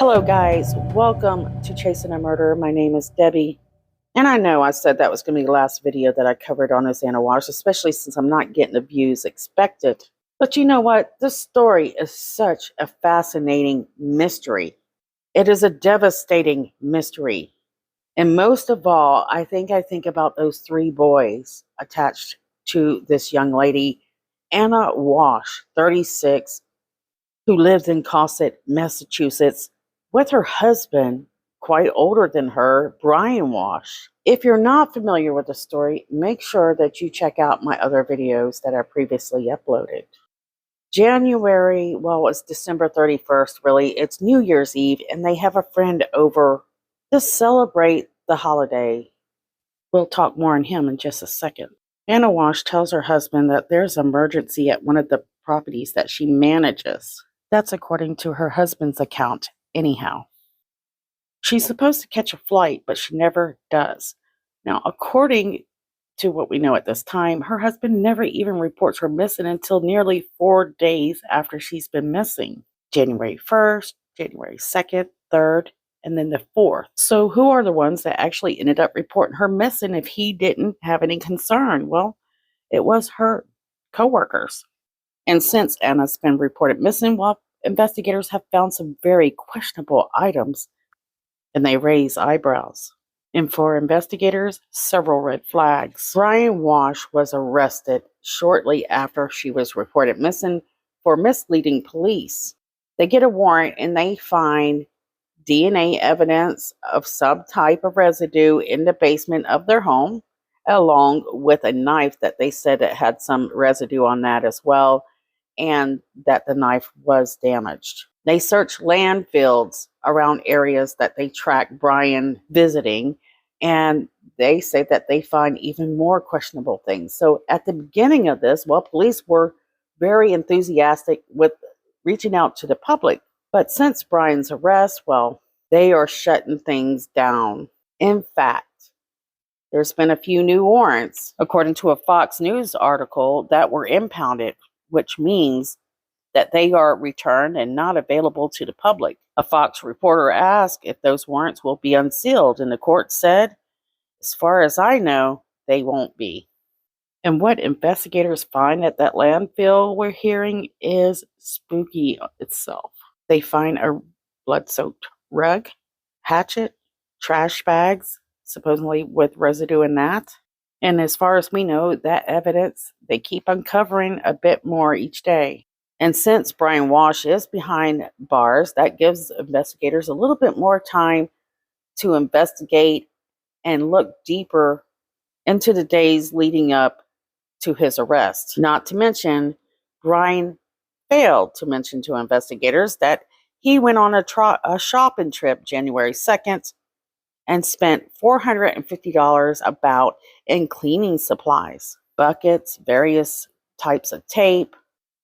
Hello, guys. Welcome to Chasing a Murder. My name is Debbie. And I know I said that was going to be the last video that I covered on this Ana Walshe, especially since I'm not getting the views expected. But you know what? This story is such a fascinating mystery. It is a devastating mystery. And most of all, I think about those three boys attached to this young lady, Ana Walshe, 36, who lives in Cosset, Massachusetts, with her husband, quite older than her, Bryan Walshe. If you're not familiar with the story, make sure that you check out my other videos that I previously uploaded. It's December 31st, really. It's New Year's Eve, and they have a friend over to celebrate the holiday. We'll talk more on him in just a second. Ana Walshe tells her husband that there's an emergency at one of the properties that she manages. That's according to her husband's account, anyhow. She's supposed to catch a flight, but she never does. Now, according to what we know at this time, her husband never even reports her missing until nearly 4 days after she's been missing. January 1st, January 2nd, 3rd, and then the 4th. So who are the ones that actually ended up reporting her missing if he didn't have any concern? Well, it was her coworkers. And since Anna's been reported missing, investigators have found some very questionable items, and they raise eyebrows. And for investigators, several red flags. Bryan Walshe was arrested shortly after she was reported missing for misleading police. They get a warrant and they find DNA evidence of some type of residue in the basement of their home, along with a knife that they said it had some residue on that as well, and that the knife was damaged. They search landfills around areas that they track Bryan visiting, and they say that they find even more questionable things. So at the beginning of this, police were very enthusiastic with reaching out to the public. But since Bryan's arrest, they are shutting things down. In fact, there's been a few new warrants, according to a Fox News article, that were impounded, which means that they are returned and not available to the public. A Fox reporter asked if those warrants will be unsealed, and the court said, as far as I know, they won't be. And what investigators find at that landfill we're hearing is spooky itself. They find a blood-soaked rug, hatchet, trash bags, supposedly with residue in that. And as far as we know, that evidence, they keep uncovering a bit more each day. And since Bryan Walshe is behind bars, that gives investigators a little bit more time to investigate and look deeper into the days leading up to his arrest. Not to mention, Bryan failed to mention to investigators that he went on a shopping trip January 2nd and spent $450 about in cleaning supplies, buckets, various types of tape,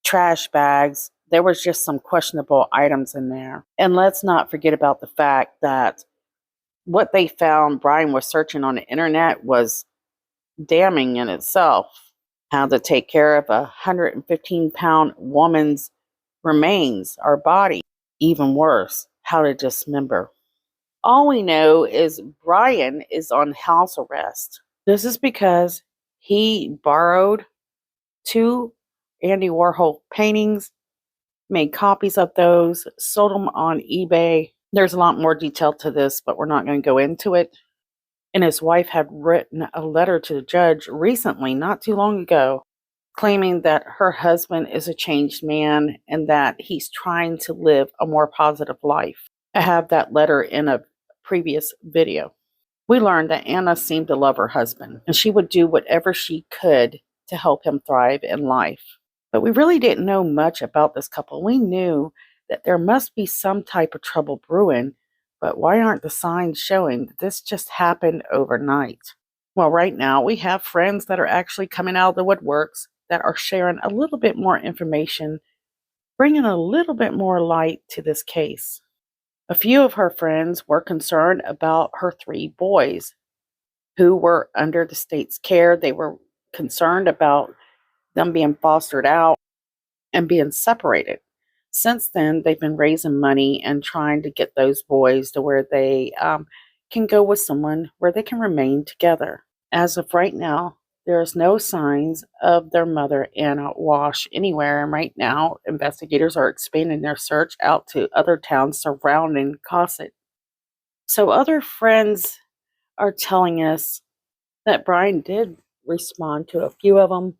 trash bags. There was just some questionable items in there. And let's not forget about the fact that what they found Bryan was searching on the internet was damning in itself. How to take care of a 115-pound woman's remains or body. Even worse, how to dismember. All we know is Bryan is on house arrest. This is because he borrowed 2 Andy Warhol paintings, made copies of those, sold them on eBay. There's a lot more detail to this, but we're not going to go into it. And his wife had written a letter to the judge recently, not too long ago, claiming that her husband is a changed man and that he's trying to live a more positive life. I have that letter in a previous video. We learned that Ana seemed to love her husband, and she would do whatever she could to help him thrive in life. But we really didn't know much about this couple. We knew that there must be some type of trouble brewing, but why aren't the signs showing that this just happened overnight? Well, right now we have friends that are actually coming out of the woodworks that are sharing a little bit more information, bringing a little bit more light to this case. A few of her friends were concerned about her 3 boys who were under the state's care. They were concerned about them being fostered out and being separated. Since then, they've been raising money and trying to get those boys to where they can go with someone where they can remain together. As of right now, there is no signs of their mother, Ana Walshe, anywhere. And right now, investigators are expanding their search out to other towns surrounding Cosset. So other friends are telling us that Bryan did respond to a few of them.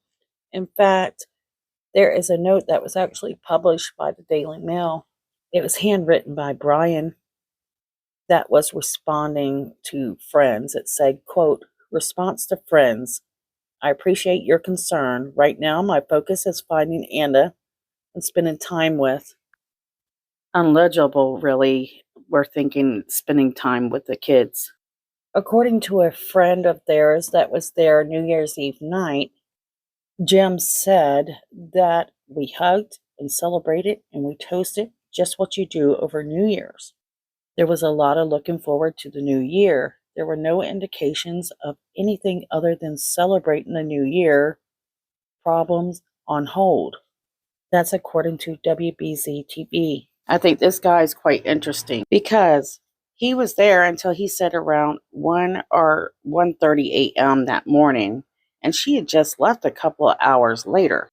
In fact, there is a note that was actually published by the Daily Mail. It was handwritten by Bryan that was responding to friends. It said, quote, "Response to friends. I appreciate your concern. Right now, my focus is finding Ana and spending time with." Unlegible, really. We're thinking spending time with the kids. According to a friend of theirs that was there New Year's Eve night, Jim said that we hugged and celebrated and we toasted, just what you do over New Year's. There was a lot of looking forward to the new year. There were no indications of anything other than celebrating the new year, problems on hold. That's according to WBZ TV. I think this guy is quite interesting because he was there until he said around 1 or 1:30 a.m. that morning, and she had just left a couple of hours later.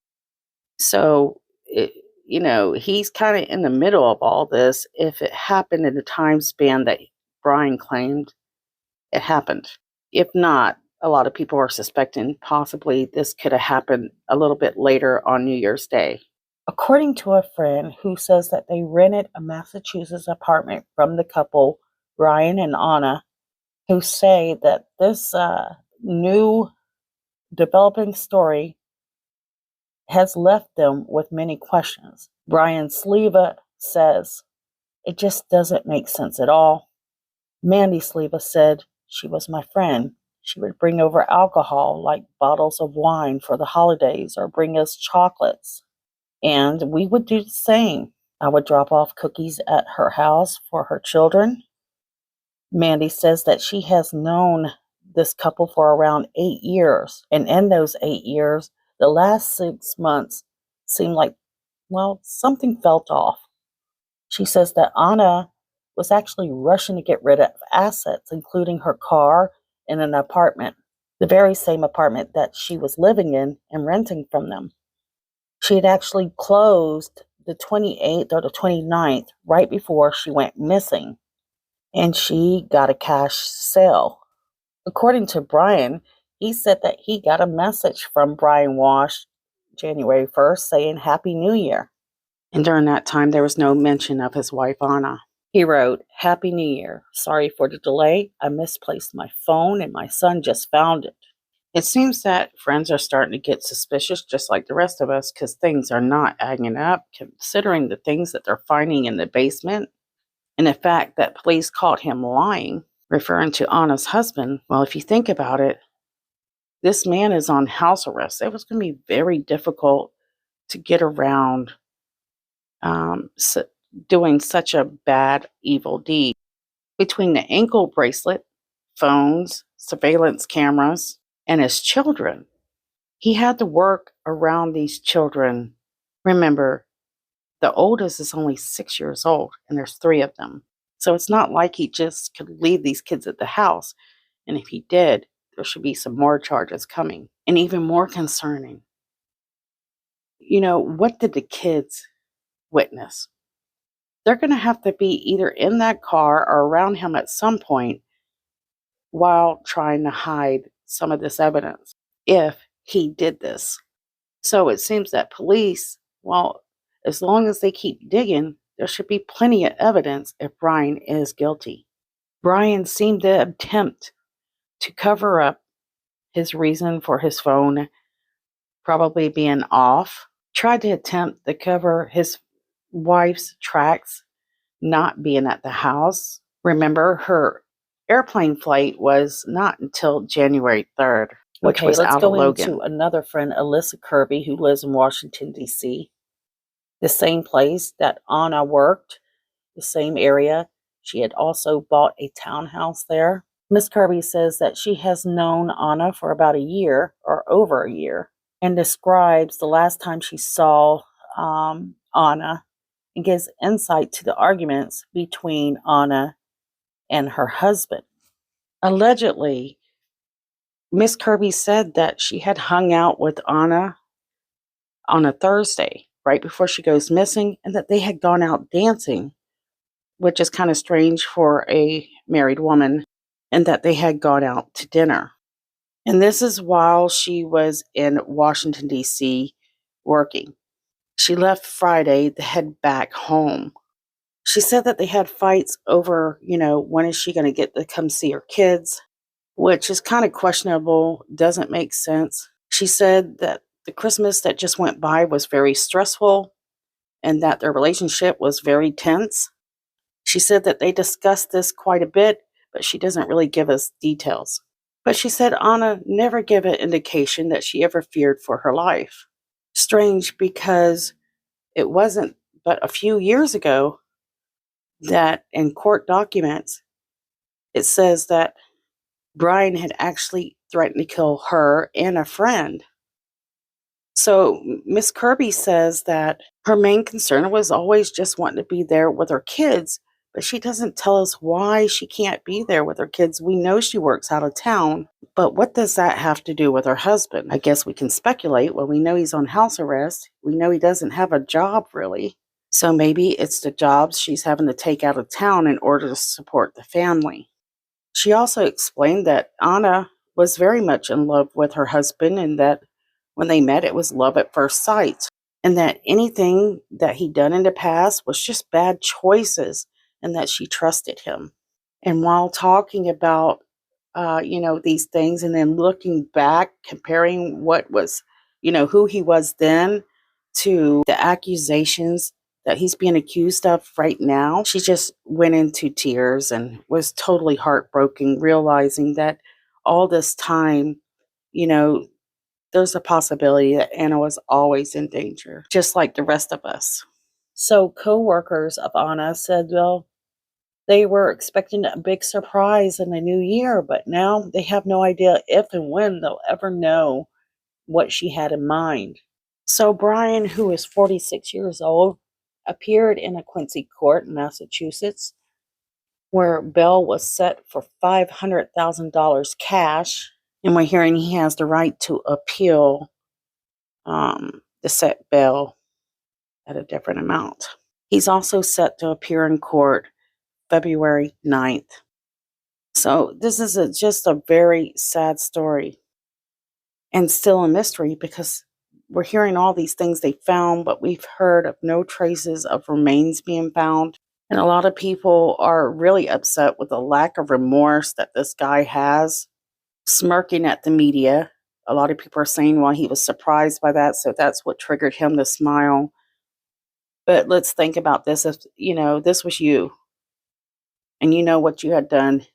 So, he's kind of in the middle of all this. If it happened in the time span that Bryan claimed it happened. If not, a lot of people are suspecting possibly this could have happened a little bit later on New Year's Day. According to a friend who says that they rented a Massachusetts apartment from the couple, Bryan and Ana, who say that this new developing story has left them with many questions. Bryan Sleva says, "It just doesn't make sense at all." Mandy Sleva said, "She was my friend. She would bring over alcohol, like bottles of wine for the holidays, or bring us chocolates. And we would do the same. I would drop off cookies at her house for her children." Mandy says that she has known this couple for around 8 years. And in those 8 years, the last 6 months seemed like, well, something felt off. She says that Ana was actually rushing to get rid of assets, including her car and an apartment, the very same apartment that she was living in and renting from them. She had actually closed the 28th or the 29th, right before she went missing, and she got a cash sale. According to Bryan, he said that he got a message from Bryan Walshe January 1st saying Happy New Year. And during that time, there was no mention of his wife, Ana. He wrote, "Happy New Year. Sorry for the delay. I misplaced my phone and my son just found it." It seems that friends are starting to get suspicious just like the rest of us because things are not adding up, considering the things that they're finding in the basement and the fact that police caught him lying, referring to Anna's husband. Well, if you think about it, this man is on house arrest. It was going to be very difficult to get around doing such a bad, evil deed. Between the ankle bracelet, phones, surveillance cameras, and his children, he had to work around these children. Remember, the oldest is only 6 years old, and there's three of them. So it's not like he just could leave these kids at the house. And if he did, there should be some more charges coming. And even more concerning, what did the kids witness? They're going to have to be either in that car or around him at some point while trying to hide some of this evidence if he did this. So it seems that police, well, as long as they keep digging, there should be plenty of evidence if Bryan is guilty. Bryan seemed to attempt to cover up his reason for his phone probably being off, tried to attempt to cover his wife's tracks not being at the house. Remember, her airplane flight was not until January 3rd, which was out of Logan. Let's go into another friend, Alyssa Kirby, who lives in Washington, D.C. The same place that Ana worked, the same area. She had also bought a townhouse there. Miss Kirby says that she has known Ana for about a year or over a year and describes the last time she saw Ana and gives insight to the arguments between Ana and her husband. Allegedly, Miss Kirby said that she had hung out with Ana on a Thursday, right before she goes missing, and that they had gone out dancing, which is kind of strange for a married woman, and that they had gone out to dinner. And this is while she was in Washington, D.C. working. She left Friday to head back home. She said that they had fights over, when is she going to get to come see her kids, which is kind of questionable, doesn't make sense. She said that the Christmas that just went by was very stressful and that their relationship was very tense. She said that they discussed this quite a bit, but she doesn't really give us details. But she said Ana never gave an indication that she ever feared for her life. Strange, because it wasn't but a few years ago that in court documents it says that Bryan had actually threatened to kill her and a friend. So Miss Kirby says that her main concern was always just wanting to be there with her kids, but she doesn't tell us why she can't be there with her kids. We know she works out of town, but what does that have to do with her husband? I guess we can speculate. Well, we know he's on house arrest. We know he doesn't have a job, really. So maybe it's the jobs she's having to take out of town in order to support the family. She also explained that Ana was very much in love with her husband and that when they met, it was love at first sight, and that anything that he'd done in the past was just bad choices and that she trusted him. And while talking about, these things and then looking back, comparing what was, who he was then to the accusations that he's being accused of right now, she just went into tears and was totally heartbroken, realizing that all this time, there's a possibility that Ana was always in danger, just like the rest of us. So co-workers of Ana said, well, they were expecting a big surprise in the new year, but now they have no idea if and when they'll ever know what she had in mind. So Bryan, who is 46 years old, appeared in a Quincy court in Massachusetts, where bail was set for $500,000 cash. And we're hearing he has the right to appeal the set bail at a different amount. He's also set to appear in court February 9th. So this is just a very sad story and still a mystery because we're hearing all these things they found, but we've heard of no traces of remains being found. And a lot of people are really upset with the lack of remorse that this guy has, smirking at the media. A lot of people are saying, well, he was surprised by that, so that's what triggered him to smile. But let's think about this. If, this was you and you know what you had done,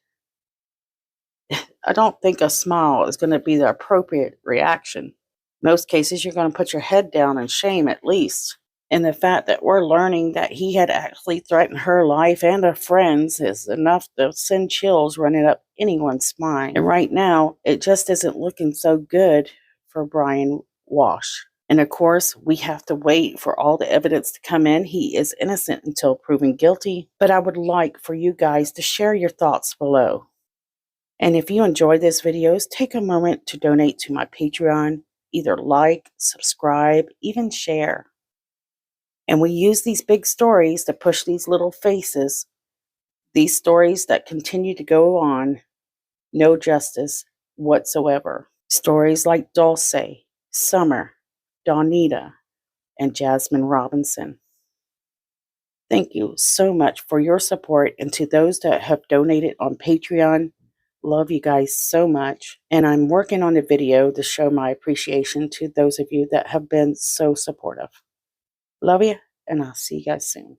I don't think a smile is going to be the appropriate reaction. Most cases, you're going to put your head down in shame at least. And the fact that we're learning that he had actually threatened her life and her friends is enough to send chills running up anyone's spine. And right now, it just isn't looking so good for Bryan Walshe. And of course, we have to wait for all the evidence to come in. He is innocent until proven guilty. But I would like for you guys to share your thoughts below. And if you enjoy these videos, take a moment to donate to my Patreon. Either like, subscribe, even share. And we use these big stories to push these little faces, these stories that continue to go on, no justice whatsoever. Stories like Dulce, Summer, Donita, and Jasmine Robinson. Thank you so much for your support, and to those that have donated on Patreon, love you guys so much. And I'm working on a video to show my appreciation to those of you that have been so supportive. Love you, and I'll see you guys soon.